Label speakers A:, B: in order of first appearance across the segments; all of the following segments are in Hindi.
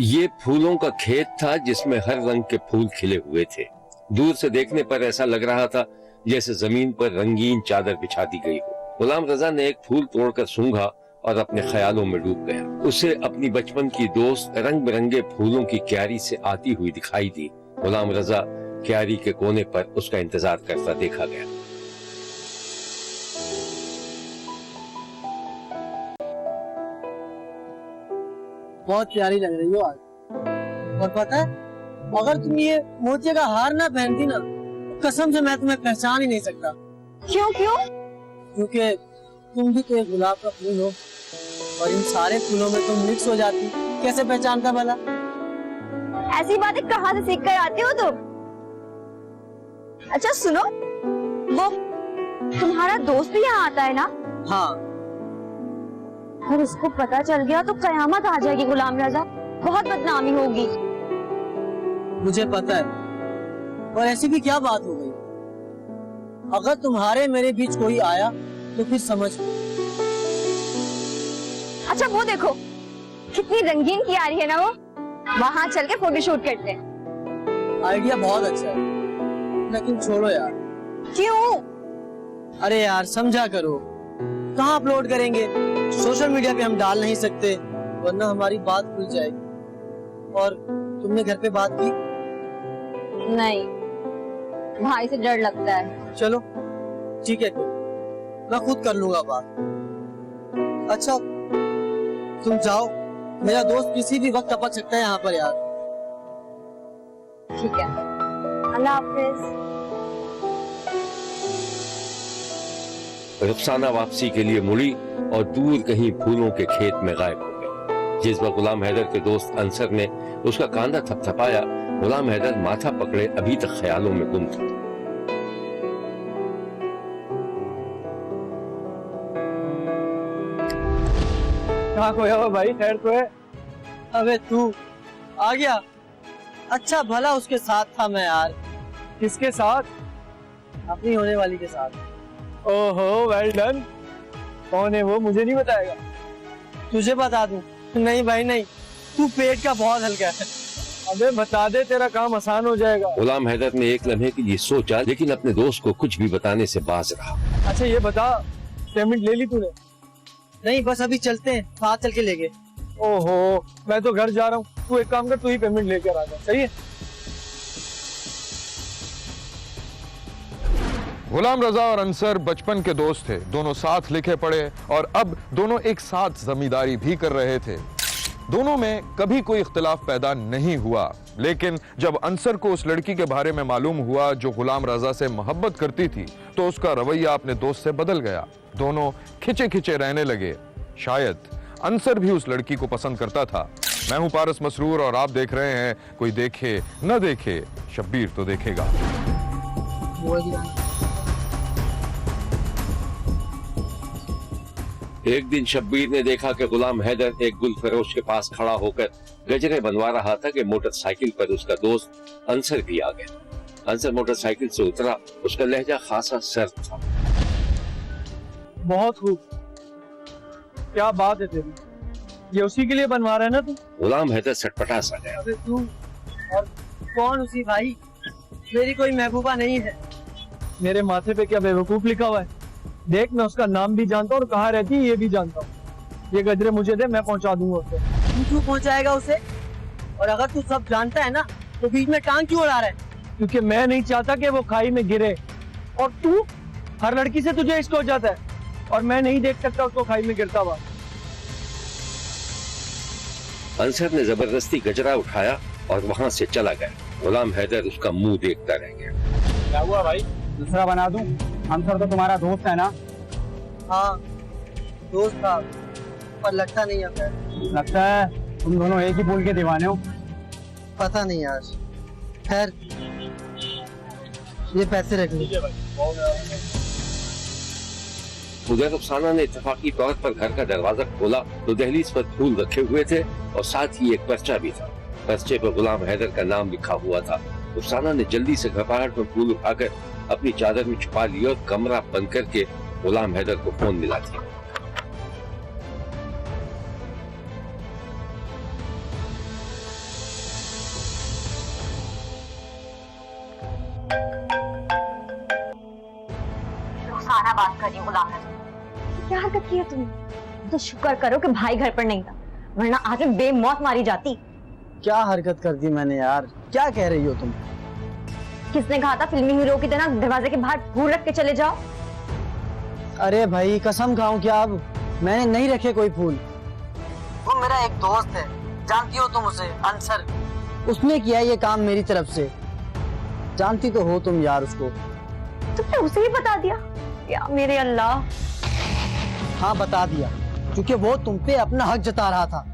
A: ये फूलों का खेत था जिसमें हर रंग के फूल खिले हुए थे। दूर से देखने पर ऐसा लग रहा था जैसे जमीन पर रंगीन चादर बिछा दी गई हो। गुलाम रजा ने एक फूल तोड़कर सूंघा और अपने ख्यालों में डूब गया। उसे अपनी बचपन की दोस्त रंग बिरंगे फूलों की क्यारी से आती हुई दिखाई दी। गुलाम रजा क्यारी के कोने पर उसका इंतजार करता देखा गया।
B: बहुत प्यारी लग रही हो आज। और पता है, अगर तुम ये मोतिया का हार ना पहनती ना, कसम से मैं तुम्हें पहचान ही नहीं सकता।
C: क्यों क्यों?
B: क्योंकि तुम भी तो एक गुलाब का फूल हो और इन सारे फूलों में तुम मिक्स हो जाती, कैसे पहचानता भला?
C: ऐसी बातें कहाँ से सीख कर आती हो तुम? अच्छा सुनो, वो तुम्हारा दोस्त भी यहाँ आता है ना?
B: हाँ।
C: अगर उसको पता चल गया तो कयामत आ जाएगी गुलाम रजा, बहुत बदनामी होगी।
B: मुझे पता है, और ऐसी भी क्या बात हो गई? अगर तुम्हारे मेरे बीच कोई आया तो फिर समझ।
C: अच्छा वो देखो, कितनी रंगीन क्यारी है ना वो, वहाँ चल के फोटोशूट करते हैं।
B: आइडिया बहुत अच्छा है, लेकिन छोड़ो यार।
C: क्यों?
B: अरे यार समझा करो, कहाँ अपलोड करेंगे? सोशल मीडिया पे हम डाल नहीं सकते, वरना हमारी बात खुल जाएगी। और तुमने घर पे बात की?
C: नहीं, भाई से डर लगता है।
B: चलो ठीक है, तो मैं खुद कर लूंगा बात। अच्छा तुम जाओ, मेरा दोस्त किसी भी वक्त टपक सकता है यहाँ पर यार।
C: ठीक है, अल्लाह हाफिज।
A: रुखसाना वापसी के लिए मुड़ी और दूर कहीं फूलों के खेत में गायब हो गई। जिस वक्त गुलाम हैदर के दोस्त अंसर ने उसका कांधा थपथपाया, गुलाम हैदर माथा पकड़े अभी तक ख्यालों में गुम था।
B: कहाँ खोया हुआ भाई? खैर तो है? अबे तू आ गया? अच्छा भला उसके साथ था मैं यार।
D: किसके साथ?
B: अपनी होने वाली के साथ।
D: ओहो वेल डन। कौन है वो, मुझे नहीं बताएगा?
B: तुझे बता दूं? नहीं भाई नहीं, तू पेट का बहुत हल्का है।
D: अबे बता दे, तेरा काम आसान हो जाएगा।
A: गुलाम हैदर ने एक लम्हे के लिए सोचा, लेकिन अपने दोस्त को कुछ भी बताने से बाज रहा।
D: अच्छा ये बता, पेमेंट ले ली तूने?
B: नहीं बस अभी चलते हैं, साथ चल के लेंगे।
D: ओहो मैं तो घर जा रहा हूँ, तू एक काम कर, तू ही पेमेंट लेकर आ जा, सही है?
E: गुलाम रजा और अंसर बचपन के दोस्त थे, दोनों साथ लिखे पढ़े और अब दोनों एक साथ जमींदारी भी कर रहे थे। दोनों में कभी कोई इख्तिलाफ पैदा नहीं हुआ, लेकिन जब अंसर को उस लड़की के बारे में मालूम हुआ जो गुलाम रजा से मोहब्बत करती थी, तो उसका रवैया अपने दोस्त से बदल गया। दोनों खिंचे खिंचे रहने लगे। शायद अंसर भी उस लड़की को पसंद करता था। मैं हूं पारस मसरूर और आप देख रहे हैं कोई देखे न देखे, शब्बीर तो देखेगा।
A: एक दिन शब्बीर ने देखा कि गुलाम हैदर एक गुल फरोश के पास खड़ा होकर गजरे बनवा रहा था कि मोटरसाइकिल पर उसका दोस्त अंसर भी आ गया। अंसर मोटरसाइकिल से उतरा, उसका लहजा खासा सर्द था।
D: बहुत खूब, क्या बात है तेरी, ये उसी के लिए बनवा रहा है ना तू?
A: गुलाम हैदर सटपटा सा गया।
B: अबे तू और कौन उसी भाई? मेरी कोई महबूबा नहीं है।
D: मेरे माथे पे क्या बेवकूफ लिखा हुआ है? देख मैं उसका नाम भी जानता हूँ और कहाँ रहती है ये भी जानता हूँ। ये गजरे मुझे दे, मैं पहुँचा दूंगा उसे।
B: तू क्यों पहुँचाएगा उसे? और अगर तू सब जानता है ना, तो बीच में टांग क्यों अड़ा रहा है?
D: क्योंकि मैं नहीं चाहता कि वो खाई में गिरे। और तू, हर लड़की से तुझे इश्क हो जाता है और मैं नहीं देख सकता उसको खाई में गिरता हुआ।
A: अंसर ने जबरदस्ती गजरा उठाया और वहाँ से चला गया। गुलाम हैदर उसका मुंह देखता रह गया।
D: क्या हुआ भाई, दूसरा बना दूं? अंसर तो तुम्हारा दोस्त है ना?
B: हाँ दोस्त था, पर लगता नहीं है।
D: लगता है तुम दोनों एक ही फूल के दीवाने हो।
B: पता नहीं यार, खैर ये पैसे रख लीजिए।
A: उधर रुखसाना ने इत्तेफाकी तौर पर घर का दरवाजा खोला तो दहलीज पर फूल रखे हुए थे और साथ ही एक पर्चा भी था। पर्चे पर गुलाम हैदर का नाम लिखा हुआ था। रुखसाना ने जल्दी से घबराहट में फूल उठाकर अपनी चादर में छुपा लिया और कमरा बंद करके गुलाम हैदर को फोन मिला दिया।
C: बात कर रही हूँ गुलाम रजा। क्या हरकत की है तुमने? तो शुक्र करो कि भाई घर पर नहीं था, वरना आज मैं बेमौत मारी जाती।
B: क्या हरकत कर दी मैंने यार, क्या कह रही हो तुम?
C: किसने कहा था फिल्मी हीरो की तरह दरवाजे के बाहर फूल रख के चले जाओ?
B: अरे भाई कसम खाऊं क्या, अब मैंने नहीं रखे कोई फूल। वो मेरा एक दोस्त है, जानती हो तुम उसे, अंसर। उसने किया ये काम मेरी तरफ से, जानती तो हो तुम यार उसको।
C: तुमने उसे ही बता दिया? या मेरे अल्लाह।
B: हाँ बता दिया, क्योंकि वो तुम पे अपना हक जता रहा था।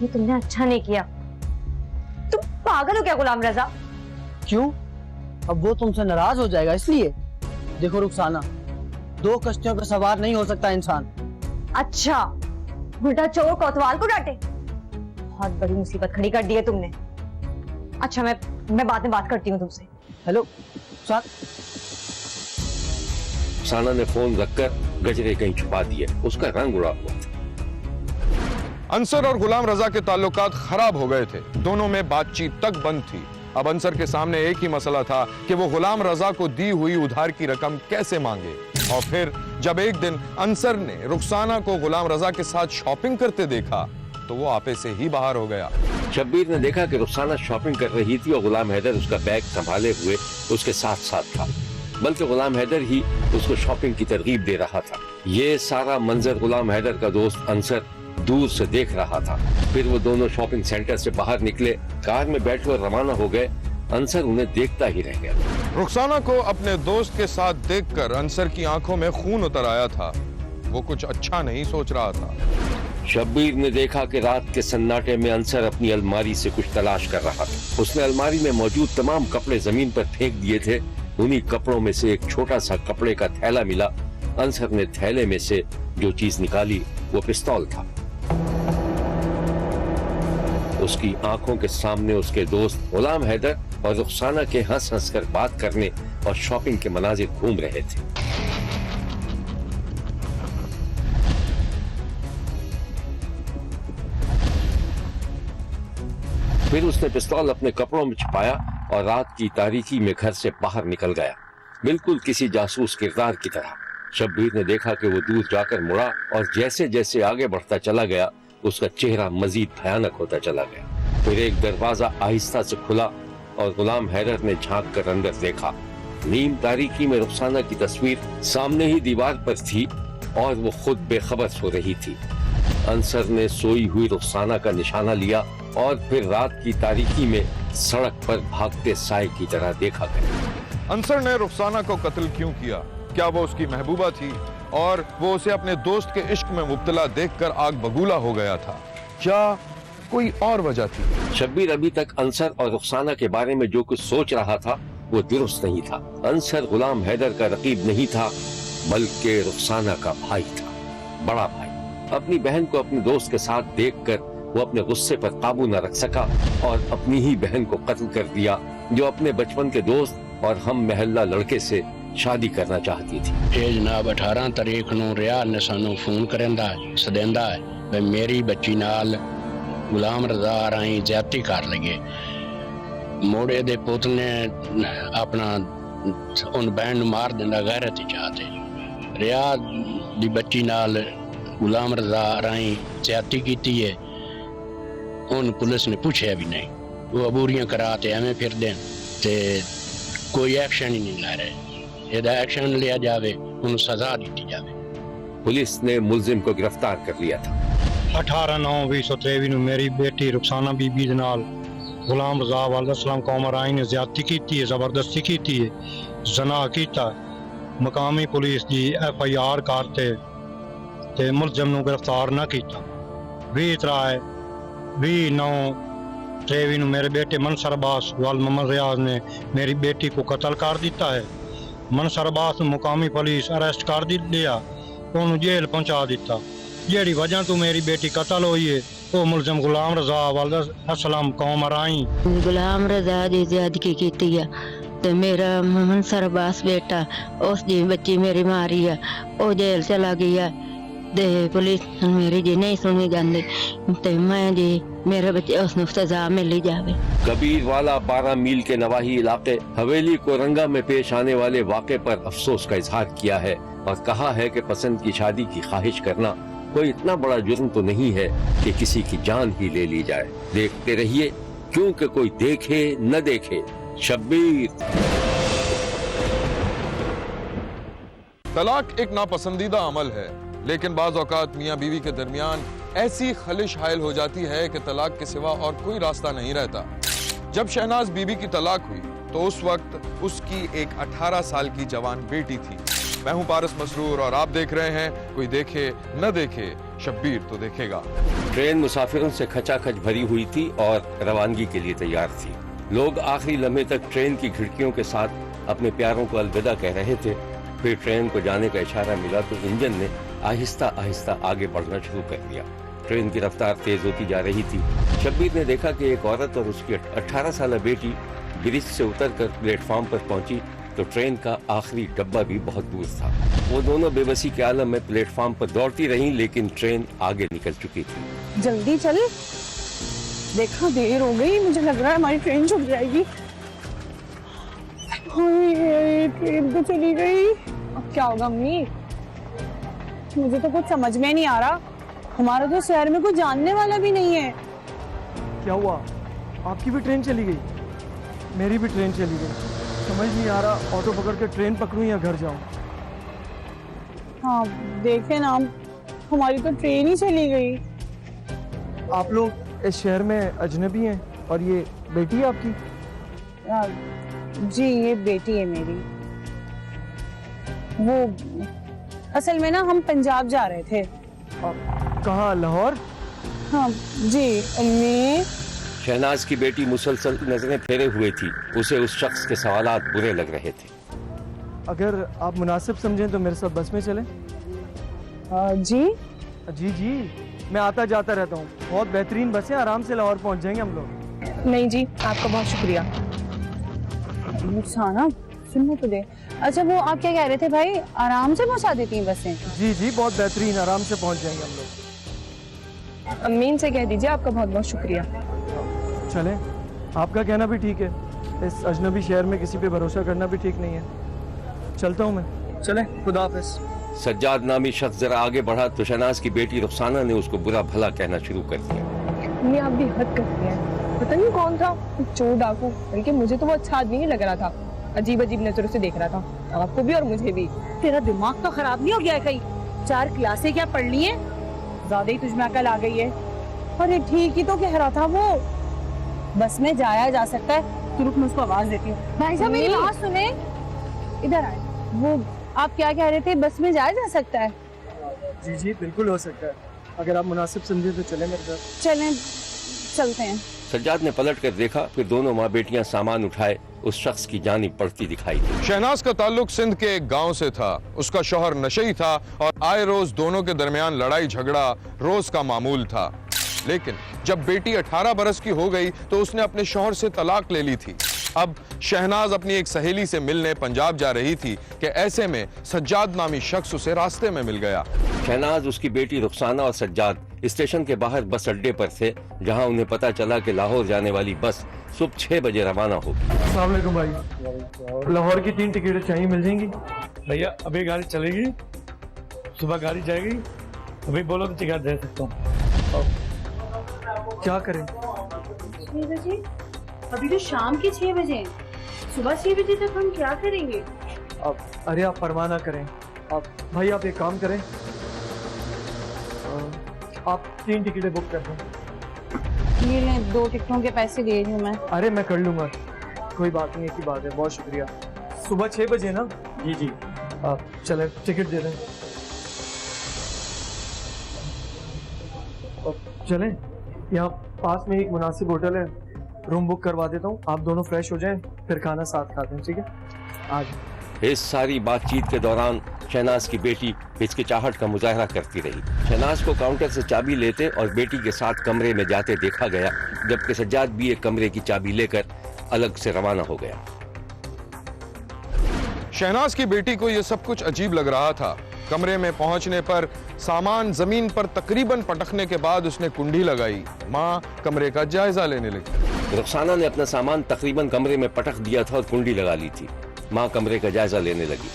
C: ये तुमने अच्छा नहीं किया। तुम पागल हो क्या गुलाम रजा?
B: क्यों? अब वो तुमसे नाराज हो जाएगा इसलिए? देखो रुखसाना, दो कश्तियों पे सवार नहीं हो सकता इंसान।
C: अच्छा, उल्टा चोर कोतवाल को डांटे? बहुत बड़ी मुसीबत खड़ी कर दी है तुमने। अच्छा मैं बाद में बात करती हूँ तुमसे।
B: हेलो
A: साना ने फोन रखकर गजरे कहीं छुपा दिए, उसका रंग उड़ा हुआ था।
E: अंसर और गुलाम रजा के ताल्लुकात खराब हो गए थे, दोनों में बातचीत तक बंद थी। अब अंसर के सामने एक ही मसला था कि वो गुलाम रजा को दी हुई उधार की रकम कैसे मांगे। और फिर जब एक दिन अंसर ने रुखसाना को गुलाम रजा के साथ शॉपिंग करते देखा तो वो आपे से ही बाहर हो गया।
A: शब्बीर ने देखा कि रुखसाना शॉपिंग कर रही थी और गुलाम हैदर उसका बैग संभाले हुए उसके साथ साथ था, बल्कि गुलाम हैदर ही उसको शॉपिंग की तरगीब दे रहा था। ये सारा मंजर गुलाम हैदर का दोस्त अंसर दूर से देख रहा था। फिर वो दोनों शॉपिंग सेंटर से बाहर निकले, कार में बैठे और रवाना हो गए। अंसर उन्हें देखता ही रह गया।
E: रुखसाना को अपने दोस्त के साथ देखकर अंसर की आंखों में खून उतर आया था। वो कुछ अच्छा नहीं सोच रहा था।
A: शब्बीर ने देखा कि रात के सन्नाटे में अंसर अपनी अलमारी से कुछ तलाश कर रहा था। उसने अलमारी में मौजूद तमाम कपड़े जमीन पर फेंक दिए थे। उन्हीं कपड़ों में से एक छोटा सा कपड़े का थैला मिला। अंसर ने थैले में से जो चीज निकाली वो पिस्तौल था। उसकी आंखों के सामने उसके दोस्त गुलाम हैदर और रुखसाना के हंस हंस कर बात करने और शॉपिंग के मनाजिर घूम रहे थे। फिर उसने पिस्तौल अपने कपड़ों में छुपाया और रात की तारीकी में घर से बाहर निकल गया, बिल्कुल किसी जासूस किरदार की तरह। शब्बीर ने देखा कि वो दूर जाकर मुड़ा और जैसे जैसे आगे बढ़ता चला गया उसका चेहरा मजीद भयानक होता चला गया। फिर एक दरवाजा आहिस्ता से खुला और गुलाम हैदर ने झांक कर अंदर देखा। नीम तारीकी में रुखसाना की तस्वीर सामने ही दीवार पर थी और वो खुद बेखबर सो रही थी। अंसर ने सोई हुई रुखसाना का निशाना लिया और फिर रात की तारीकी में सड़क पर भागते साए की तरह देखा गया।
E: अंसर ने रुखसाना को कत्ल क्यों किया? क्या वो उसकी महबूबा थी और वो उसे अपने दोस्त के इश्क में मुब्तला देखकर आग बबूला हो गया था? क्या कोई और वजह थी?
A: शब्बीर अभी तक अंसर और रुखसाना के बारे में जो कुछ सोच रहा था वो दुरुस्त नहीं था। अंसर गुलाम हैदर का रकीब नहीं था, बल्कि रुखसाना का भाई था, बड़ा भाई। अपनी बहन को अपने दोस्त के साथ देखकर वो अपने गुस्से पर काबू न रख सका और अपनी ही बहन को कत्ल कर दिया, जो अपने बचपन के दोस्त और हम महल्ला लड़के से शादी करना चाहती थी।
F: ਇਹ ਜਨਾਬ 18 ਤਾਰੀਖ ਨੂੰ ਰਿਆਲ ਨੇ ਸਾਨੂੰ ਫੋਨ ਕਰਦਾ ਸਦੈਂਦਾ ਹੈ ਵੀ ਮੇਰੀ ਬੱਚੀ ਨਾਲ ਗੁਲਾਮ ਰਜ਼ਾ ਰਾਹੀਂ ਜ਼ਿਆਦਤੀ ਕਰ ਲਈਏ। ਮੋੜੇ ਦੇ ਪੁੱਤ ਨੇ ਆਪਣਾ ਉਹਨ ਬਹਿਣ ਨੂੰ ਮਾਰ ਦਿੰਦਾ ਗੈਰਤ ਚਾਹਤੇ। ਰਿਆਲ ਦੀ ਬੱਚੀ ਨਾਲ ਗੁਲਾਮ ਰਜ਼ਾ ਰਾਹੀਂ ਜ਼ਿਆਦਤੀ ਕੀਤੀ ਹੈ। ਉਹਨ ਪੁਲਿਸ ਨੇ ਪੁੱਛਿਆ ਵੀ ਨਹੀਂ, ਉਹ ਅਬੂਰੀਆਂ ਕਰਾ ਤੇ ਐਵੇਂ ਫਿਰਦੇ ਤੇ ਕੋਈ ਐਕਸ਼ਨ ਹੀ ਨਹੀਂ ਲੈ ਰਹੇ। ਇਹਦਾ एक्शन लिया जावे, उन्हें सजा दी जावे।
A: पुलिस ने मुलजिम को गिरफ्तार कर लिया था।
G: 18/9/2023 ਨੂੰ ਮੇਰੀ ਬੇਟੀ ਰੁਖਸਾਨਾ ਬੀਬੀ ਦੇ ਨਾਲ ਗੁਲਾਮ ਰਜ਼ਾ ਵਾਲਦਸਲਾਮ ਕੌਮਰਾਈ ਨੇ ਜ਼ਿਆਦਤੀ ਕੀਤੀ ਹੈ, ਜ਼ਬਰਦਸਤੀ ਕੀਤੀ ਹੈ, ਜ਼ਨਾ ਕੀਤਾ। ਮਕਾਮੀ ਪੁਲਿਸ ਦੀ FIR ਕਰਤੇ ਤੇ ਮੁਲਜ਼ਮ ਨੂੰ ਗ੍ਰਿਫਤਾਰ ਨਾ ਕੀਤਾ। 20/9/23 ਨੂੰ ਮੇਰੇ ਬੇਟੇ ਮਨਸਰ ਅब्बास वाल मोहम्मद रियाज ने मेरी बेटी को कत्ल कर दिता है। ਮਨਸਰ ਅब्बास ਨੂੰ ਮੁਕਾਮੀ ਪੁਲਿਸ ਅਰੈਸਟ ਕਰ ਲਿਆ, ਉਹਨੂੰ ਜੇਲ੍ਹ ਪਹੁੰਚਾ ਦਿੱਤਾ। ਜਿਹੜੀ ਵਜ੍ਹਾ ਤੋਂ ਮੇਰੀ ਬੇਟੀ ਕਤਲ ਹੋਈ ਹੈ ਉਹ ਮੁਲਜ਼ਮ ਗੁਲਾਮ ਰਜ਼ਾ ਵਾਲਦਸਲਾਮ ਕੌਮ ਰਾਈ
H: ਗੁਲਾਮ ਰਜ਼ਾ ਦੀ ਜ਼ਿਆਦਤੀ ਕੀਤੀ ਆ ਤੇ ਮੇਰਾ ਮਨਸਰ ਅब्बास ਬੇਟਾ ਉਸ ਦੀ ਬੱਚੀ ਮੇਰੀ ਮਾਰੀ ਆ, ਉਹ ਜੇਲ੍ਹ ਚਲਾ ਗਿਆ। ਤੇ ਪੁਲਿਸ ਮੇਰੀ ਜੀ ਨਹੀਂ ਸੁਣੀ ਜਾਂਦੀ ਤੇ ਮੈਂ ਜੀ मेरे बच्चे उसने सजा मिली जावे।
A: कबीरवाला 12 मील के नवाही इलाके हवेली कोरंगा में पेश आने वाले वाक़े पर अफसोस का इजहार किया है और कहा है कि पसंद की शादी की ख्वाहिश करना कोई इतना बड़ा जुर्म तो नहीं है कि किसी की जान ही ले ली जाए। देखते रहिए, क्योंकि कोई देखे न देखे। शब्बीर।
E: तलाक एक नापसंदीदा अमल है, लेकिन बाज औकात मियाँ बीवी के दरमियान ऐसी खलिश हायल हो जाती है कि तलाक के सिवा और कोई रास्ता नहीं रहता। जब शहनाज बीबी की तलाक हुई तो उस वक्त उसकी एक 18 साल की जवान बेटी थी। मैं हूं पारस मसरूर और आप देख रहे हैं कोई देखे न देखे, शब्बीर तो देखेगा।
A: ट्रेन मुसाफिरों से खचाखच भरी हुई थी और रवानगी के लिए तैयार थी। लोग आखिरी लम्हे तक ट्रेन की खिड़कियों के साथ अपने प्यारों को अलविदा कह रहे थे। फिर ट्रेन को जाने का इशारा मिला तो इंजन ने आहिस्ता आहिस्ता आगे बढ़ना शुरू कर दिया। ट्रेन की रफ्तार तेज होती जा रही थी। शब्बीर ने देखा कि एक औरत और उसकी 18 साल बेटी ब्रिज से उतरकर प्लेटफॉर्म पर पहुंची तो ट्रेन का आखिरी डब्बा भी बहुत दूर था। वो दोनों बेबसी के आलम में प्लेटफॉर्म पर दौड़ती रहीं, लेकिन ट्रेन आगे निकल चुकी थी।
I: जल्दी चल, देखा देर हो गई, मुझे लग रहा है हमारी ट्रेन छूट जाएगी। ट्रेन तो चली गई, अब क्या होगा अम्मी? मुझे तो कुछ समझ में नहीं आ रहा। हमारा तो शहर में कोई जानने वाला भी नहीं है।
D: क्या हुआ? आपकी भी ट्रेन चली गई? मेरी भी ट्रेन चली गई। समझ नहीं आ रहा, ऑटो पकड़ के ट्रेन पकड़ूं या घर जाऊं।
I: हाँ देखे ना, हमारी तो ट्रेन ही चली गई।
D: आप लोग इस शहर में अजनबी हैं और ये बेटी है आपकी?
I: जी ये बेटी है मेरी। वो असल में ना हम पंजाब जा रहे थे।
D: कहाँ? लाहौर?
I: हाँ जी अम्मी।
A: शहनाज की बेटी मुसलसल नजरें फेरे हुए थी। उसे उस शख्स के सवालात बुरे लग रहे थे।
D: अगर आप मुनासिब समझें तो मेरे साथ बस में चलें।
I: जी
D: जी जी, मैं आता जाता रहता हूँ। बहुत बेहतरीन बस है, आराम से लाहौर पहुँच जाएंगे हम लोग।
I: नहीं जी, आपका बहुत शुक्रिया। ना सुनने तो दे। अच्छा वो आप क्या कह रहे थे भाई, आराम से पहुंचा देती हैं बसें?
D: जी जी, बहुत बेहतरीन, आराम से पहुँच जाएंगे हम लोग।
I: अमीन से कह दीजिए आपका बहुत बहुत शुक्रिया।
D: चलें, आपका कहना भी ठीक है। इस अजनबी शहर में किसी पे भरोसा करना भी ठीक नहीं है। चलता हूँ मैं। चलें, खुदा हाफिज।
A: सज्जाद नामी शख्स जरा आगे बढ़ा तो शहनाज की बेटी रुखसाना ने उसको बुरा भला कहना शुरू कर दिया।
I: ये आप भी हद करती हैं। पता नहीं कौन था, चोर डाकू, बल्कि मुझे तो वो अच्छा आदमी नहीं लग रहा था। अजीब अजीब नजरों से देख रहा था, आपको भी और मुझे भी। तेरा दिमाग तो खराब नहीं हो गया कहीं? 4 क्लासें क्या पढ़ ली हैं? ज्यादा ही तुझमें अकल आ गई है। अरे ठीक ही तो कह रहा था वो, बस में जाया जा सकता है। तो रुक, मैं उसको आवाज देती हूँ। भाई साहब मेरी बात सुने, इधर आए। वो आप क्या कह रहे थे, बस में जाया जा सकता है?
D: जी जी बिल्कुल हो सकता है, अगर आप मुनासिब समझे तो चलें मेरे साथ।
I: चलें, चलते हैं।
A: सज्जाद ने पलट कर देखा, फिर दोनों माँ बेटियां सामान उठाए उस शख्स की जानिब बढ़ती दिखाई दी।
E: शहनाज का ताल्लुक सिंध के एक गांव से था। उसका शौहर नशई था और आए रोज दोनों के दरमियान लड़ाई झगड़ा रोज का मामूल था। लेकिन जब बेटी 18 बरस की हो गई तो उसने अपने शौहर से तलाक ले ली थी। अब शहनाज अपनी एक सहेली से मिलने पंजाब जा रही थी कि ऐसे में सज्जाद नामी शख्स उसे रास्ते में मिल गया।
A: शहनाज, उसकी बेटी रुखसाना और सज्जाद स्टेशन के बाहर बस अड्डे पर थे, जहां उन्हें पता चला कि लाहौर जाने वाली बस सुबह 6 बजे रवाना होगी।
D: अस्सलाम वालेकुम भाई, लाहौर की 3 टिकटें चाहिए, मिल जाएंगी?
J: भैया अभी गाड़ी चलेगी, सुबह गाड़ी जाएगी, अभी बोलो तो टिकट दे सकता हूँ।
D: क्या करें?
K: 6 बजे? अभी तो शाम के 6 बजे, सुबह 6 बजे तक हम क्या करेंगे?
D: अब अरे आप परवाह ना करें। आप भाई आप एक काम करें, आप 3 टिकटें बुक कर दें।
I: ये लें, 2 टिकटों के पैसे दे रही हूँ मैं।
D: अरे मैं कर लूंगा, कोई बात नहीं, एक ही बात है। बहुत शुक्रिया। सुबह 6 बजे ना?
J: जी जी।
D: आप चले टिकट दे दें। चलें, यहाँ पास में एक मुनासिब होटल है, रूम बुक करवा देता हूँ। आप दोनों फ्रेश हो जाएं, फिर खाना साथ खाते हैं, ठीक है? आज
A: इस सारी बातचीत के दौरान शहनाज की बेटी हिचकिचाहट का मुजाहरा करती रही। शहनाज को काउंटर से चाबी लेते और बेटी के साथ कमरे में जाते देखा गया, जबकि सज्जाद भी एक कमरे की चाबी लेकर अलग से रवाना हो गया।
E: शहनाज की बेटी को यह सब कुछ अजीब लग रहा था। कमरे में पहुंचने पर सामान जमीन पर तकरीबन पटकने के बाद उसने कुंडी लगाई। माँ कमरे का जायजा लेने लगी।
A: रुखसाना ने अपना सामान तकरीबन कमरे में पटक दिया था और कुंडी लगा ली थी। माँ कमरे का जायजा लेने लगी।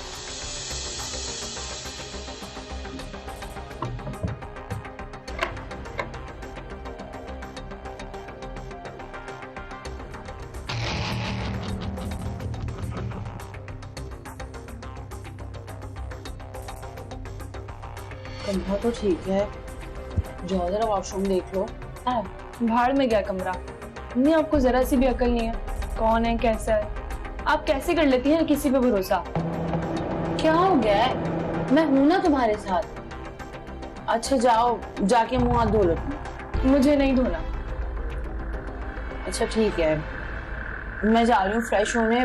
I: कमरा तो ठीक है, जाओ जरा वॉशरूम देख लो।
K: भाड़ में गया कमरा। नहीं, आपको जरा सी भी अकल नहीं है, कौन है कैसा है, आप कैसे कर लेती हैं किसी पे भरोसा।
I: क्या हो गया है? मैं हूं ना तुम्हारे साथ। अच्छा जाओ, जाके मुंह हाथ धो लो।
K: मुझे नहीं धोना।
I: अच्छा ठीक है, मैं जा रही हूँ फ्रेश होने।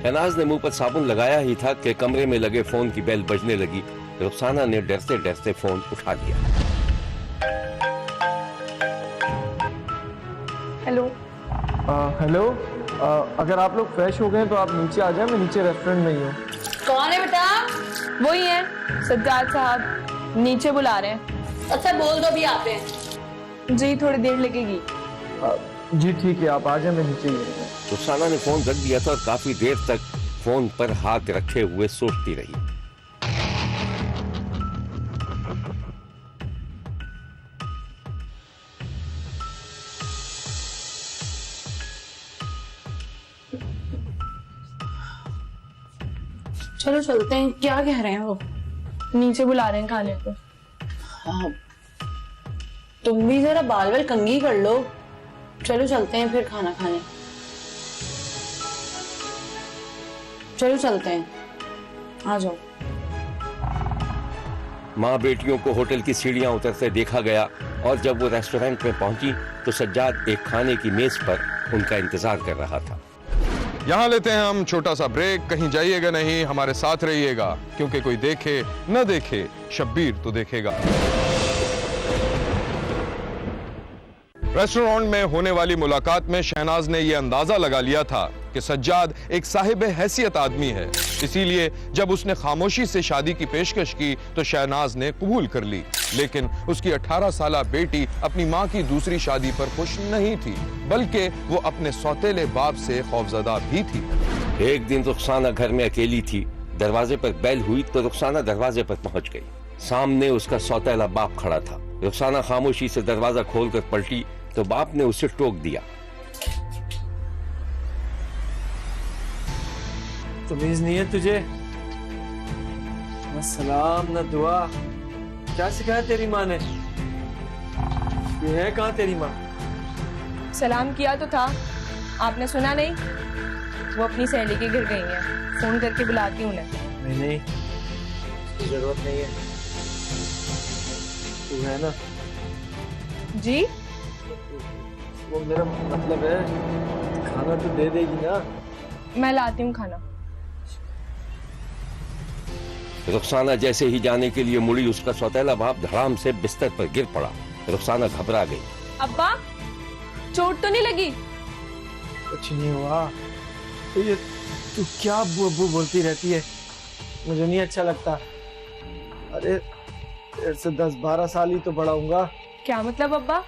A: शहनाज ने मुंह पर साबुन लगाया ही था कि कमरे में लगे फोन की बेल बजने लगी। रुखसाना ने डरते डरते फोन उठा लिया।
K: हेलो।
D: हेलो, अगर आप लोग फ्रेश हो गए तो आप नीचे आ जाए, मैं नीचे रेस्टोरेंट में ही हूँ।
I: कौन है बेटा?
K: वही है सज्जाद साहब, नीचे बुला रहे हैं।
I: अच्छा बोल दो, भी आते हैं।
K: जी थोड़ी देर लगेगी।
D: जी ठीक है, आप आ जाए, मैं नीचे ही हूँ।
A: रुखसाना ने फोन रख दिया था और काफी देर तक फोन पर हाथ रखे हुए सोचती रही।
I: चलो चलते हैं। क्या कह रहे हैं वो?
K: नीचे बुला रहे हैं खाने को।
I: हाँ, तुम भी जरा बाल बाल कंघी कर लो। चलो चलते हैं फिर खाना खाने। चलो चलते हैं, आ जाओ।
A: माँ बेटियों को होटल की सीढ़ियां उतरते देखा गया और जब वो रेस्टोरेंट में पहुंची तो सज्जाद एक खाने की मेज पर उनका इंतजार कर रहा था।
E: यहाँ लेते हैं हम छोटा सा ब्रेक। कहीं जाइएगा नहीं, हमारे साथ रहिएगा, क्योंकि कोई देखे न देखे शब्बीर तो देखेगा। रेस्टोरेंट में होने वाली मुलाकात में शहनाज ने यह अंदाजा लगा लिया था कि सज्जाद एक साहिब हैसियत आदमी है, इसीलिए जब उसने खामोशी से शादी की पेशकश की तो शहनाज ने कबूल कर ली। लेकिन उसकी 18 साला बेटी अपनी मां की दूसरी शादी पर खुश नहीं थी, बल्कि वो अपने सौतेले बाप से खौफजदा भी थी।
A: एक दिन रुखसाना घर में अकेली थी। दरवाजे पर बेल हुई तो रुखसाना दरवाजे पर पहुंच गई। सामने उसका सौतेला बाप खड़ा था। रुखसाना खामोशी से दरवाजा खोलकर पलटी तो बाप ने उसे टोक दिया।
D: तमीज नहीं है तुझे? न सलाम न दुआ, क्या सिखाया तेरी माँ ने? ये है कहाँ तेरी माँ?
K: सलाम किया तो था, आपने सुना नहीं? वो अपनी सहेली के घर गई हैं, फोन करके बुलाती हूँ उन्हें।
D: नहीं, इसकी जरूरत नहीं है। तू है ना?
K: जी
D: वो मेरा मतलब है, खाना तो दे देगी ना?
K: मैं लाती हूँ खाना।
A: रुखसाना जैसे ही जाने के लिए मुड़ी, उसका सौतेला बाप धड़ाम से बिस्तर पर गिर पड़ा। रुखसाना घबरा गई।
K: अब्बा, चोट तो नहीं लगी?
D: कुछ नहीं हुआ। तो ये तू क्या अब्बू अब्बू बोलती रहती है? मुझे नहीं अच्छा लगता। अरे तेरे से 10-12 साल ही तो बड़ा हूँगा।
K: क्या मतलब अब्बा?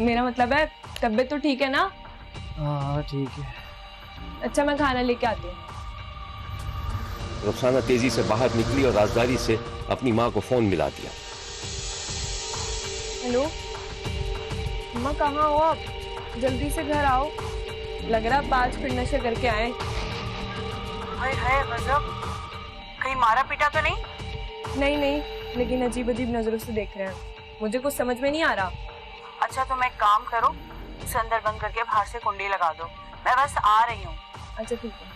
K: मेरा मतलब है तबीयत तो ठीक है ना?
D: हाँ ठीक है।
K: अच्छा मैं खाना लेके आती हूँ।
A: रुखसाना तेजी से बाहर निकली और राजदारी से अपनी माँ को फोन मिला दिया।
K: हेलो अम्मा, कहाँ हो आप? जल्दी से घर आओ, लग रहा है आज फिर नशे करके आए।
B: हाय हाय गजब, कहीं मारा पीटा तो नहीं?
K: नहीं नहीं, लेकिन अजीब अजीब नजरों से देख रहे हैं, मुझे कुछ समझ में नहीं आ रहा।
B: अच्छा तुम एक काम करो, इसे अंदर बंद करके बाहर से कुंडी लगा दो, मैं बस आ रही हूँ।
K: अच्छा ठीक है।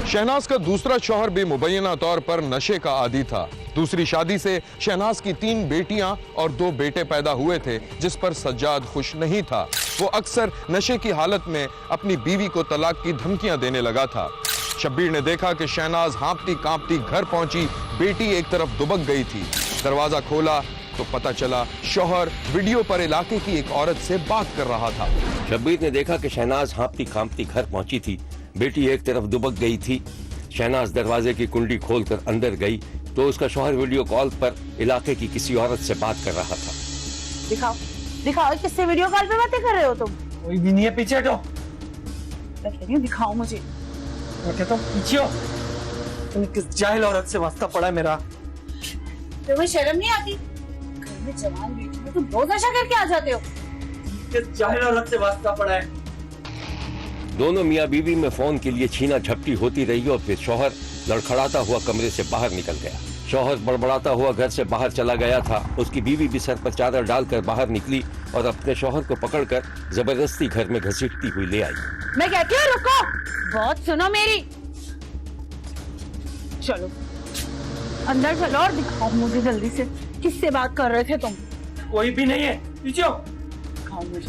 E: शहनाज का दूसरा शौहर भी मुबैना तौर पर नशे का आदी था। दूसरी शादी से शहनाज की 3 बेटियां और 2 बेटे पैदा हुए थे, जिस पर सज्जाद खुश नहीं था। वो अक्सर नशे की हालत में अपनी बीवी को तलाक की धमकियां देने लगा था। शब्बीर ने देखा कि शहनाज हाँफती कांपती घर पहुंची, बेटी एक तरफ दुबक गई थी। दरवाजा खोला तो पता चला शौहर वीडियो पर इलाके की एक औरत से बात कर रहा था।
A: शब्बीर ने देखा कि शहनाज हाँफती कांपती घर पहुंची थी, बेटी एक तरफ दुबक गई थी। शहनाज दरवाजे की कुंडी खोलकर अंदर गई तो उसका शौहर वीडियो कॉल पर इलाके की किसी औरत से बात कर रहा था।
C: दिखाओ दिखाओ, किससे वीडियो कॉल पे बातें कर रहे हो तुम?
D: कोई भी नहीं है, पीछे हटो।
C: मैं कह रही हूँ दिखाओ मुझे।
D: मैं कहता हूँ पीछे हो। तुम्हें किस जाहिल औरत से वास्ता पड़ा है मेरा?
C: तुम्हें शर्म नहीं आती? घर में जवान बेटी में तुम रोज नशा करके आ जाते हो।
D: किस जाहिल औरत से वास्ता पड़ा है?
A: दोनों मियाँ बीवी में फोन के लिए छीना झपटी होती रही और फिर शौहर लड़खड़ाता हुआ कमरे से बाहर निकल गया। शौहर बड़बड़ाता हुआ घर से बाहर चला गया था। उसकी बीवी भी सर पर चादर डालकर बाहर निकली और अपने शौहर को पकड़कर जबरदस्ती घर में घसीटती हुई ले आई।
C: मैं कहती हूँ रुको, बहुत सुनो मेरी। चलो अंदर चलो और दिखाओ मुझे जल्दी से, किससे बात कर रहे थे तुम?
D: कोई भी नहीं है, पीछे हो।
C: दिखाओ मुझे।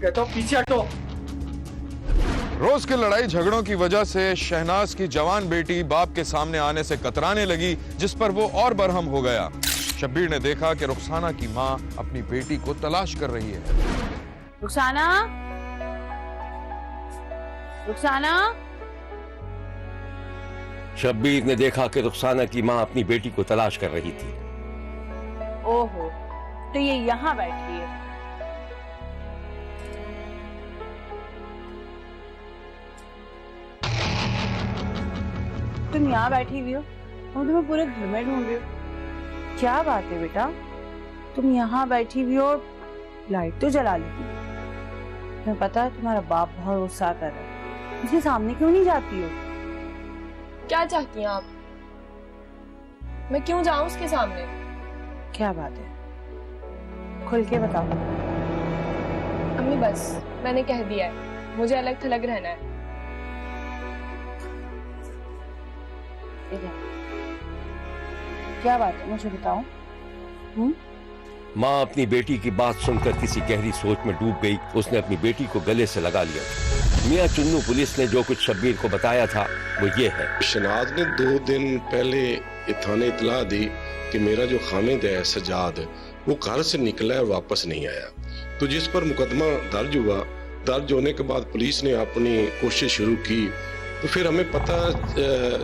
D: कहता हूँ पीछे हटो।
E: रोज के लड़ाई झगड़ों की वजह से शहनाज की जवान बेटी बाप के सामने आने से कतराने लगी, जिस पर वो और बरहम हो गया। शब्बीर ने देखा कि रुखसाना की माँ अपनी बेटी को तलाश कर रही है।
C: रुखसाना, रुखसाना।
A: शब्बीर ने देखा कि रुखसाना की माँ अपनी बेटी को तलाश कर रही थी।
C: ओहो, तो ये यहाँ बैठी है। तुम यहाँ बैठी हुई हो और तुम्हें पूरे घर में ढूंढ रही हो। क्या बात है बेटा, तुम यहाँ बैठी हुई हो, लाइट तो जला ली थी। तुम्हें पता है तुम्हारा बाप बहुत गुस्सा कर रहा है, उसके सामने क्यों नहीं जाती हो?
K: क्या चाहती हैं आप? मैं क्यों जाऊं उसके सामने?
C: क्या बात है, खुल के बताओ।
K: अम्मी बस मैंने कह दिया है, मुझे अलग थलग रहना है।
C: क्या बात है, मुझे बताओ।
A: माँ अपनी बेटी की बात सुनकर किसी गहरी सोच में डूब गई। उसने अपनी बेटी को गले से लगा लिया। मियाँ चुन्नू पुलिस ने जो कुछ शब्बीर को बताया था वो ये है।
L: शहनाज ने 2 दिन पहले थाने इतला दी कि मेरा जो खामिद है सजाद, वो घर से निकला है, वापस नहीं आया। तो जिस पर मुकदमा दर्ज हुआ, दर्ज होने के बाद पुलिस ने अपनी कोशिश शुरू की। तो फिर हमें पता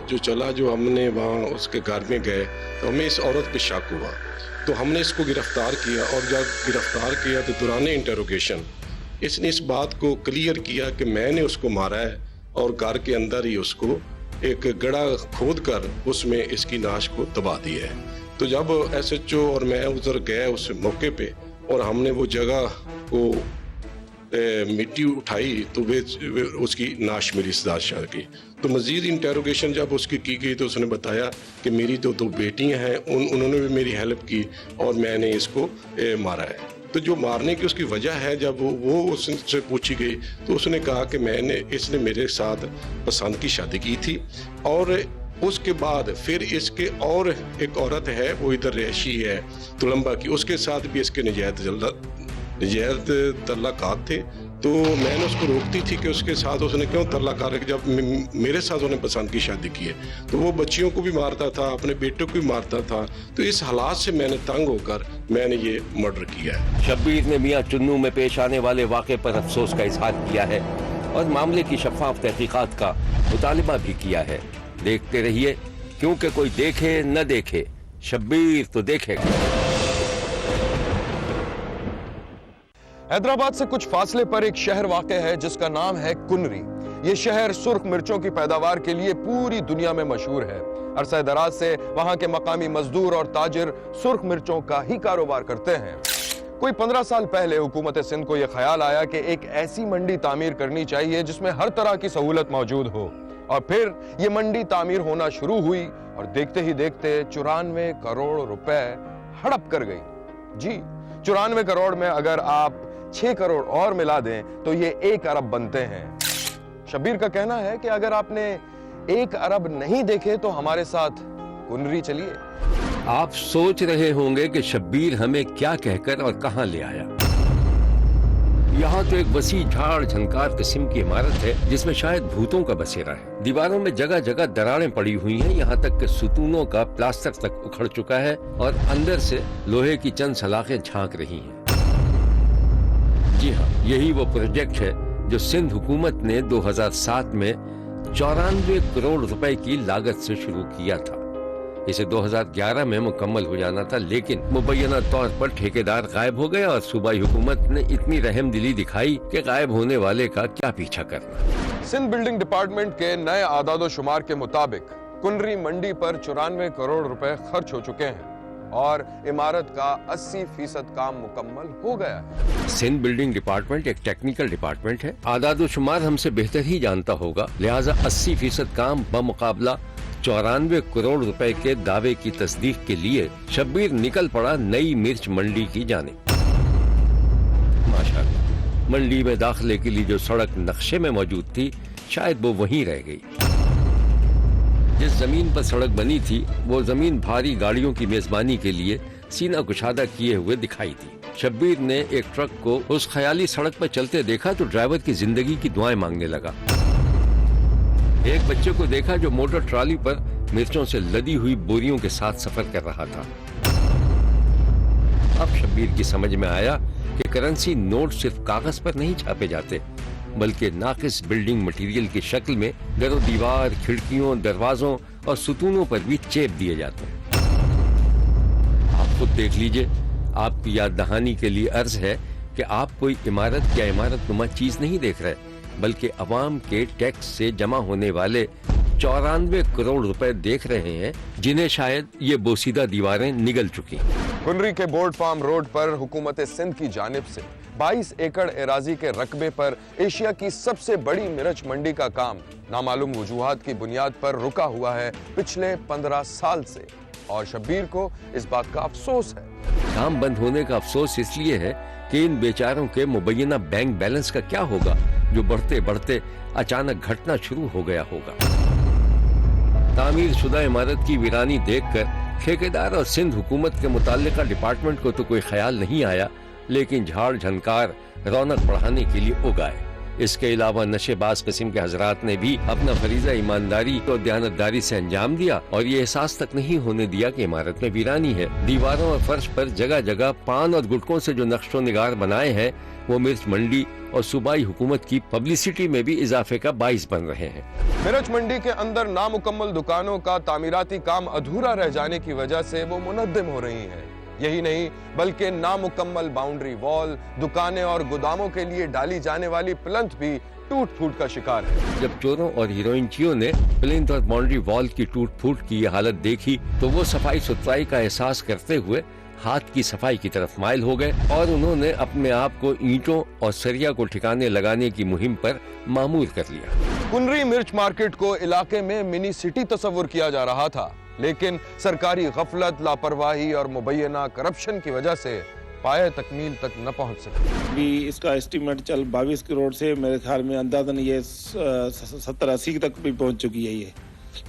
L: जो चला, जो हमने वहाँ उसके घर में गए तो हमें इस औरत पे शक हुआ। तो हमने इसको गिरफ्तार किया और जब गिरफ्तार किया तो दौरान इंटरोगेशन इसने इस बात को क्लियर किया कि मैंने उसको मारा है और घर के अंदर ही उसको एक गड्ढा खोद कर उसमें इसकी नाश को दबा दिया है। तो जब SHO और मैं उधर गए उस मौके पे और हमने वो जगह को मिट्टी उठाई तो वे उसकी नाश मिली सदात शाह की। तो मजीद इंटेरोगेशन जब उसकी की गई तो उसने बताया कि मेरी 2 बेटियां हैं, उन्होंने भी मेरी हेल्प की और मैंने इसको मारा है। तो जो मारने की उसकी वजह है, जब वो उससे पूछी गई तो उसने कहा कि इसने मेरे साथ पसंद की शादी की थी और उसके बाद फिर इसके और एक औरत है, वो इधर रहशी है तुलंबा की, उसके साथ भी इसके नजायज तल्लाकात थे। तो मैंने उसको रोकती थी कि उसके साथ उसने क्यों तल्लाकार, जब मेरे साथ उसने पसंद की शादी की है। तो वो बच्चियों को भी मारता था, अपने बेटों को भी मारता था। तो इस हालात से मैंने तंग होकर मैंने ये मर्डर किया है।
A: शब्बीर ने मियाँ चुन्नू में पेश आने वाले वाक़े पर अफसोस का इजहार किया है और मामले की शफाफ तहकीकात का मुतालिबा भी किया है। देखते रहिए, क्योंकि कोई देखे न देखे, शब्बीर तो देखेगा।
E: हैदराबाद से कुछ फासले पर एक शहर वाक़ है जिसका नाम है कुनरी। ये शहर सुर्ख मिर्चों की पैदावार के लिए पूरी दुनिया में मशहूर है। अरसा दराज से वहां के मकामी मजदूर और ताजिर सुर्ख मिर्चों का ही कारोबार करते हैं। कोई 15 साल पहले हुकूमत सिंध को यह ख्याल आया कि एक ऐसी मंडी तामीर करनी चाहिए जिसमें हर तरह की सहूलत मौजूद हो। और फिर ये मंडी तामीर होना शुरू हुई और देखते ही देखते 94 करोड़ रुपए हड़प कर गई। जी, 94 करोड़ में अगर आप 6 करोड़ और मिला दें तो ये 1 अरब बनते हैं। शब्बीर का कहना है कि अगर आपने 1 अरब नहीं देखे तो हमारे साथ कुनरी चलिए।
A: आप सोच रहे होंगे कि शब्बीर हमें क्या कहकर और कहां ले आया। यहाँ तो एक वसी झाड़ झंकार किस्म की इमारत है जिसमें शायद भूतों का बसेरा है। दीवारों में जगह जगह दरारें पड़ी हुई हैं, यहाँ तक कि सुतूनों का प्लास्टर तक उखड़ चुका है और अंदर से लोहे की चंद सलाखें झांक रही हैं। जी हाँ, यही वो प्रोजेक्ट है जो सिंध हुकूमत ने 2007 में 94 करोड़ रुपए की लागत से शुरू किया था। इसे 2011 में मुकम्मल हो जाना था, लेकिन मुबैना तौर पर ठेकेदार गायब हो गया और सूबाई हुकूमत ने इतनी रहमदिली दिखाई कि गायब होने वाले का क्या पीछा करना।
E: सिंध बिल्डिंग डिपार्टमेंट के नए आदादो शुमार के मुताबिक कुनरी मंडी पर 94 करोड़ रुपए खर्च हो चुके हैं और इमारत का 80% काम मुकम्मल हो गया है।
A: सिंध बिल्डिंग डिपार्टमेंट एक टेक्निकल डिपार्टमेंट है, आदादो शुमार हमसे बेहतर ही जानता होगा, लिहाजा 80% काम बमुकाबला 94 करोड़ रुपए के दावे की तस्दीक के लिए शब्बीर निकल पड़ा नई मिर्च मंडी की जानिब। माशाअल्लाह, मंडी में दाखिले के लिए जो सड़क नक्शे में मौजूद थी शायद वो वहीं रह गई। जिस जमीन पर सड़क बनी थी वो जमीन भारी गाड़ियों की मेजबानी के लिए सीना कुशादा किए हुए दिखाई दी। शब्बीर ने एक ट्रक को उस ख्याली सड़क पर चलते देखा तो ड्राइवर की जिंदगी की दुआएं मांगने लगा। एक बच्चे को देखा जो मोटर ट्रॉली पर मिर्चों से लदी हुई बोरियों के साथ सफर कर रहा था। अब शब्बीर की समझ में आया कि करेंसी नोट सिर्फ कागज पर नहीं छापे जाते, बल्कि नाकिस बिल्डिंग मटेरियल की शक्ल में दरो दीवार, खिड़कियों, दरवाजों और सुतूनों पर भी चेप दिए जाते हैं। आप खुद देख लीजिए। आपकी याद दहानी के लिए अर्ज है कि आप कोई इमारत या इमारत नुमा चीज नहीं देख रहे, बल्कि अवाम के टैक्स से जमा होने वाले 94 करोड़ रुपए देख रहे हैं, जिन्हें शायद ये बोसीदा दीवारें निगल चुकी हैं।
E: कुनरी के बोर्ड फार्म रोड पर हुकूमत सिंध की जानिब से 22 एकड़ एराजी के रकबे पर एशिया की सबसे बड़ी मिर्च मंडी का काम नामालूम वजूहात की बुनियाद पर रुका हुआ है पिछले 15 साल से, और शब्बीर को इस बात का अफसोस है।
A: काम बंद होने का अफसोस इसलिए है कि इन बेचारों के मुबैना बैंक बैलेंस का क्या होगा जो बढ़ते बढ़ते अचानक घटना शुरू हो गया होगा। तामीर शुदा इमारत की वीरानी देखकर ठेकेदार और सिंध हुकूमत के मुताल्लिका डिपार्टमेंट को तो कोई ख्याल नहीं आया, लेकिन झाड़ झनकार रौनक बढ़ाने के लिए उगाए। इसके अलावा नशेबाज किस्म के हजरात ने भी अपना फरीजा ईमानदारी और दयानतदारी से अंजाम दिया और ये एहसास तक नहीं होने दिया कि इमारत में वीरानी है। दीवारों और फर्श पर जगह जगह पान और गुटकों से जो नक्शो निगार बनाए हैं वो मिर्च मंडी और सूबाई हुकूमत की पब्लिसिटी में भी इजाफे का बाइस बन रहे हैं।
E: मिर्च मंडी के अंदर नामुकम्मल दुकानों का तामीराती काम अधूरा रह जाने की वजह से वो मुनद्दिम हो रही हैं। यही नहीं बल्कि नामुकम्मल बाउंड्री वॉल, दुकानें और गोदामों के लिए डाली जाने वाली प्लंथ भी टूट फूट का शिकार है।
A: जब चोरों और हीरोइनचियों ने प्लिंथ और बाउंड्री वॉल की टूट फूट की ये हालत देखी तो वो सफाई सुथराई का एहसास करते हुए हाथ की सफाई की तरफ माइल हो गए और उन्होंने अपने आप को ईंटों और सरिया को ठिकाने लगाने की मुहिम पर मामूर कर लिया।
E: कुनरी मिर्च मार्केट को इलाके में मिनी सिटी तस्वुर किया जा रहा था, लेकिन सरकारी गफलत, लापरवाही और मुबैना करप्शन की वजह से पाए तकमील तक न पहुंच सके।
M: भी इसका एस्टीमेट चल 22 करोड़ से मेरे ख्याल में अंदाजन ये 70-80 तक भी पहुंच चुकी है ये,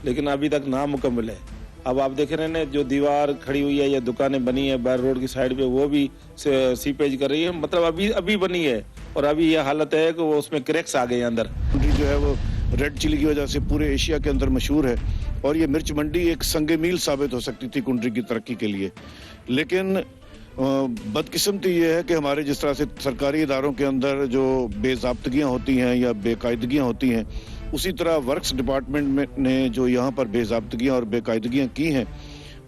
M: लेकिन अभी तक नामुकम्मल है। अब आप देख रहे हैं जो दीवार खड़ी हुई है या दुकानें बनी है बैर रोड की साइड पे, वो भी सीपेज कर रही है, मतलब अभी बनी है और अभी ये हालत है कि वो उसमें क्रैक्स आ गए अंदर।
N: जो है वो रेड चिली की वजह से पूरे एशिया के अंदर मशहूर है और ये मिर्च मंडी एक संगे मील साबित हो सकती थी कुंडरी की तरक्की के लिए। लेकिन बदकिस्मती ये है कि हमारे जिस तरह से सरकारी इदारों के अंदर जो बेज़ाब्तगियाँ होती हैं या बेकायदगियाँ होती हैं, उसी तरह वर्क्स डिपार्टमेंट ने जो यहाँ पर बेज़ाब्तगियाँ और बेकायदगियाँ की हैं,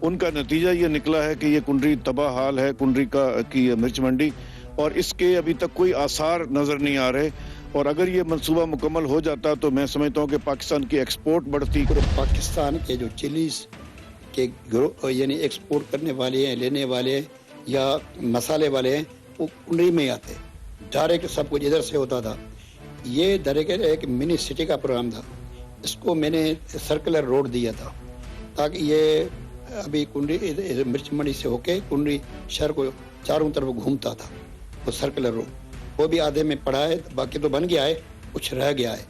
N: उनका नतीजा ये निकला है कि ये कुंडरी तबाह हाल है, कुंडरी की मिर्च मंडी, और इसके अभी तक कोई आसार नज़र नहीं आ रहे। और अगर ये मंसूबा मुकम्मल हो जाता तो मैं समझता हूँ कि पाकिस्तान की एक्सपोर्ट बढ़ती।
O: पाकिस्तान के जो चिलीज के यानी एक्सपोर्ट करने वाले हैं, लेने वाले हैं या मसाले वाले हैं, वो कुंडरी में आते, डायरेक्ट सब कुछ इधर से होता था। ये डायरेक्ट एक मिनी सिटी का प्रोग्राम था, इसको मैंने सर्कुलर रोड दिया था ताकि ये अभी कुंडरी मिर्च मंडी से होके कुंडरी शहर को चारों तरफ घूमता था। वो सर्कुलर रोड वो भी आधे में पड़ा है, बाकी तो बन गया है, कुछ रह गया है।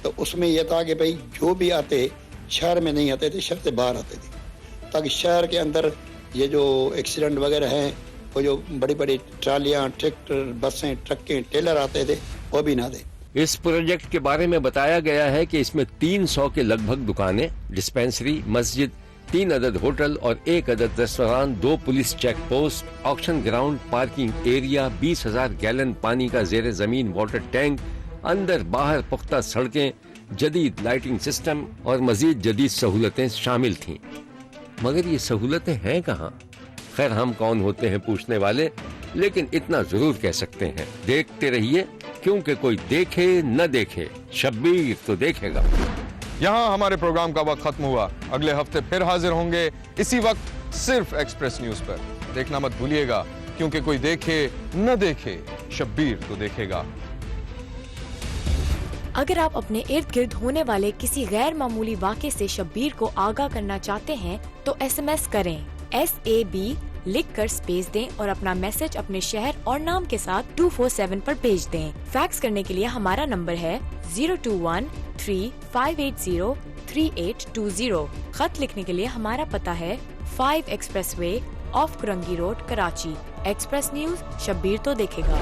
O: तो उसमें यह था कि भाई जो भी आते शहर में नहीं आते थे, शहर से बाहर आते थे, ताकि शहर के अंदर ये जो एक्सीडेंट वगैरह हैं वो जो बड़ी बड़ी ट्रालियां, ट्रैक्टर, बसें, ट्रकें, टेलर आते थे, वो भी ना दे।
A: इस प्रोजेक्ट के बारे में बताया गया है कि इसमें 300 के लगभग दुकानें, डिस्पेंसरी, मस्जिद, 3 अदद होटल और 1 अदद restaurant, 2 police check post, auction ground, parking area, 20,000 gallon पानी का जेर जमीन वाटर टैंक, अंदर बाहर पुख्ता सड़कें, जदीद लाइटिंग सिस्टम और मजीद जदीद सहूलतें शामिल थीं। मगर ये सहूलतें हैं कहाँ? खैर, हम कौन होते हैं पूछने वाले, लेकिन इतना जरूर कह सकते हैं, देखते रहिए, क्योंकि कोई देखे न देखे, शब्बीर तो देखेगा।
E: यहाँ हमारे प्रोग्राम का वक्त खत्म हुआ। अगले हफ्ते फिर हाजिर होंगे इसी वक्त सिर्फ एक्सप्रेस न्यूज पर। देखना मत भूलिएगा, क्योंकि कोई देखे न देखे, शब्बीर तो देखेगा।
P: अगर आप अपने इर्द गिर्द होने वाले किसी गैर मामूली वाक़े से शब्बीर को आगाह करना चाहते हैं तो SMS करें SAB लिखकर स्पेस दें और अपना मैसेज अपने शहर और नाम के साथ 247 पर भेज दें। फैक्स करने के लिए हमारा नंबर है 02135803820। खत लिखने के लिए हमारा पता है 5 expressway of Korangi road, Karachi. Express news, Shabbir तो देखेगा।